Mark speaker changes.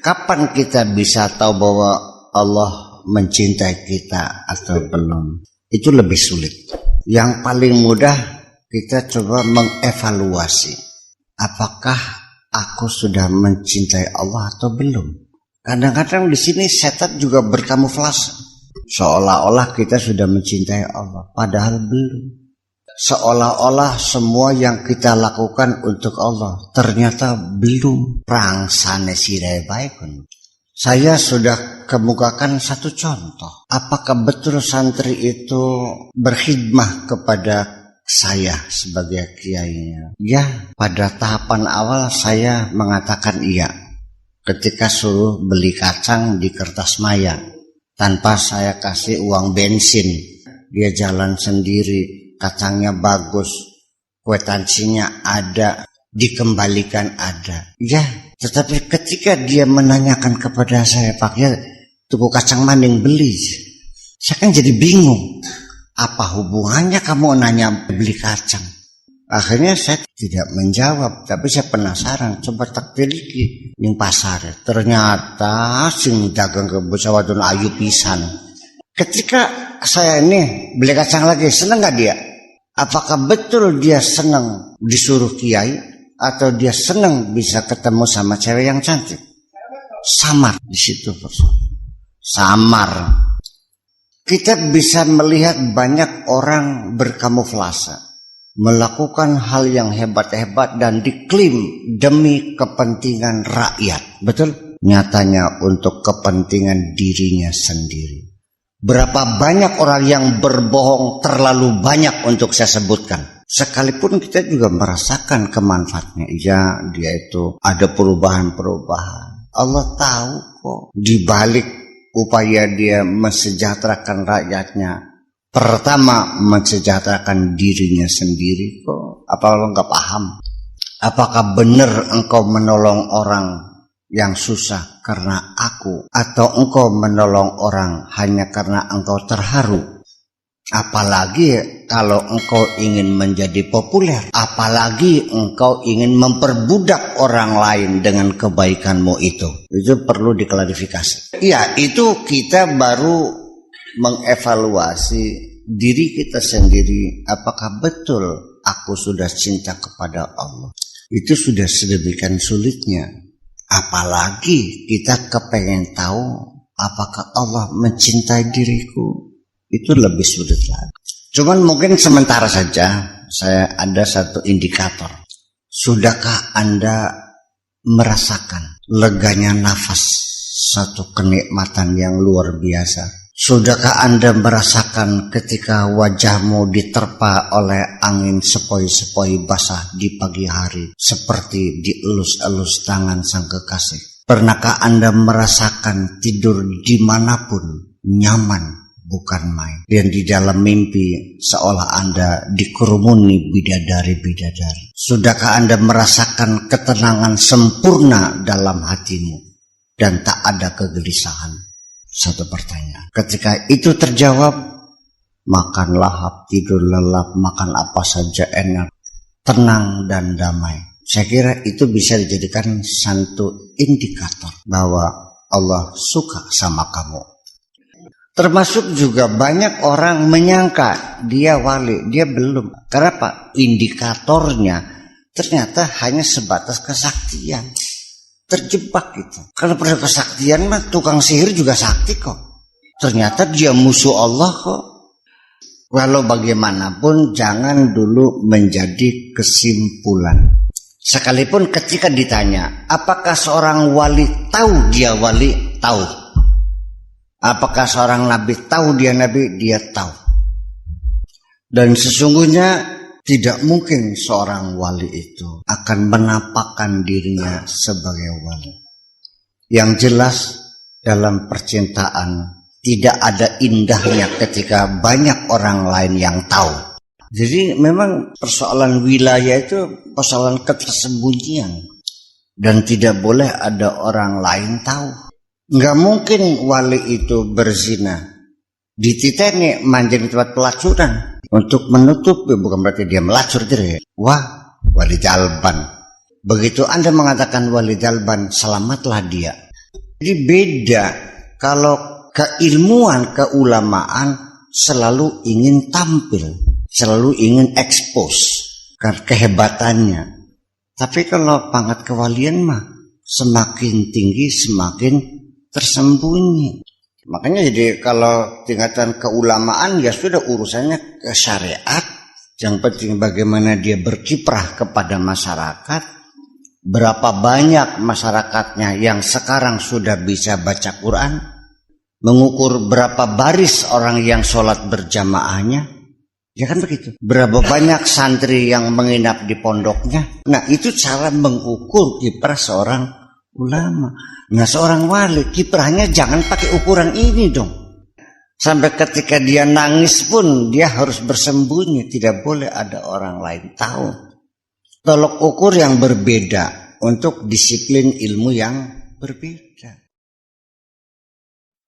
Speaker 1: kapan kita bisa tahu bahwa Allah mencintai kita atau belum? Itu lebih sulit. Yang paling mudah kita coba mengevaluasi. Apakah aku sudah mencintai Allah atau belum? Kadang-kadang di sini setan juga berkamuflase. Seolah-olah kita sudah mencintai Allah, padahal belum. Seolah-olah semua yang kita lakukan untuk Allah ternyata belum. Prangsane sirai baikun. Saya sudah kemukakan satu contoh. Apakah betul santri itu berkhidmah kepada saya sebagai kiainya? Ya, pada tahapan awal saya mengatakan iya. Ketika suruh beli kacang di Kertasmaya tanpa saya kasih uang bensin, dia jalan sendiri, kacangnya bagus, kwitansinya ada, dikembalikan ada. Ya, tetapi ketika dia menanyakan kepada saya, Pak, ya tuku kacang maning beli, saya kan jadi bingung. Apa hubungannya kamu nanya beli kacang? Akhirnya saya tidak menjawab, tapi saya penasaran. Coba tak teliti ning pasar. Ternyata sing dagang kebo sawadon ayu pisan. Ketika saya ini beli kacang lagi, senang nggak dia? Apakah betul dia senang disuruh kiai atau dia senang bisa ketemu sama cewek yang cantik? Samar di situ, samar. Kita bisa melihat banyak orang berkamuflase, melakukan hal yang hebat-hebat dan diklaim demi kepentingan rakyat. Betul? Nyatanya untuk kepentingan dirinya sendiri. Berapa banyak orang yang berbohong terlalu banyak untuk saya sebutkan. Sekalipun kita juga merasakan kemanfaatnya. Ya, dia itu ada perubahan-perubahan. Allah tahu kok. Di balik upaya dia mensejahterakan rakyatnya, pertama mensejahterakan dirinya sendiri kok. Apa lo nggak paham? Apakah benar engkau menolong orang yang susah karena aku, atau engkau menolong orang hanya karena engkau terharu? Apalagi kalau engkau ingin menjadi populer, apalagi engkau ingin memperbudak orang lain dengan kebaikanmu itu perlu diklarifikasi. Ya, itu kita baru mengevaluasi diri kita sendiri. Apakah betul aku sudah cinta kepada Allah? Itu sudah sedemikian sulitnya. Apalagi kita kepengen tahu apakah Allah mencintai diriku. Itu lebih sulit lagi. Cuman mungkin sementara saja saya ada satu indikator. Sudahkah Anda merasakan leganya nafas, satu kenikmatan yang luar biasa? Sudahkah Anda merasakan ketika wajahmu diterpa oleh angin sepoi-sepoi basah di pagi hari, seperti dielus-elus tangan sang kekasih? Pernahkah Anda merasakan tidur dimanapun nyaman, bukan main, dan di dalam mimpi seolah Anda dikerumuni bidadari-bidadari? Sudahkah Anda merasakan ketenangan sempurna dalam hatimu dan tak ada kegelisahan? Satu pertanyaan. Ketika itu terjawab, makan lahap, tidur lelap, makan apa saja enak, tenang dan damai. Saya kira itu bisa dijadikan satu indikator bahwa Allah suka sama kamu. Termasuk juga banyak orang menyangka dia wali, dia belum. Kenapa? Indikatornya ternyata hanya sebatas kesaktian. Terjebak gitu. Kalau pada kesaktian mah tukang sihir juga sakti kok. Ternyata dia musuh Allah kok. Walau bagaimanapun jangan dulu menjadi kesimpulan. Sekalipun ketika ditanya, apakah seorang wali tahu dia wali? Tahu. Apakah seorang nabi tahu dia nabi? Dia tahu. Dan sesungguhnya tidak mungkin seorang wali itu akan menampakkan dirinya sebagai wali. Yang jelas dalam percintaan tidak ada indahnya ketika banyak orang lain yang tahu. Jadi memang persoalan wilayah itu persoalan ketersembunyian. Dan tidak boleh ada orang lain tahu. Nggak mungkin wali itu berzina dititeni manjing di tempat pelacuran untuk menutup, bukan berarti dia melacur gitu ya. Wah, wali jalban. Begitu Anda mengatakan wali jalban, selamatlah dia. Jadi beda. Kalau keilmuan, keulamaan selalu ingin tampil, selalu ingin expose kehebatannya. Tapi kalau pangkat kewalian mah semakin tinggi semakin tersembunyi. Makanya jadi kalau tingkatan keulamaan ya sudah urusannya ke syariat. Yang penting bagaimana dia berkiprah kepada masyarakat. Berapa banyak masyarakatnya yang sekarang sudah bisa baca Quran, mengukur berapa baris orang yang sholat berjamaahnya, ya kan begitu. Berapa banyak santri yang menginap di pondoknya. Nah itu cara mengukur kiprah seorang ulama. Nah seorang wali kiprahnya jangan pakai ukuran ini dong. Sampai ketika dia nangis pun dia harus bersembunyi, tidak boleh ada orang lain tahu. Tolok ukur yang berbeda untuk disiplin ilmu yang berbeda.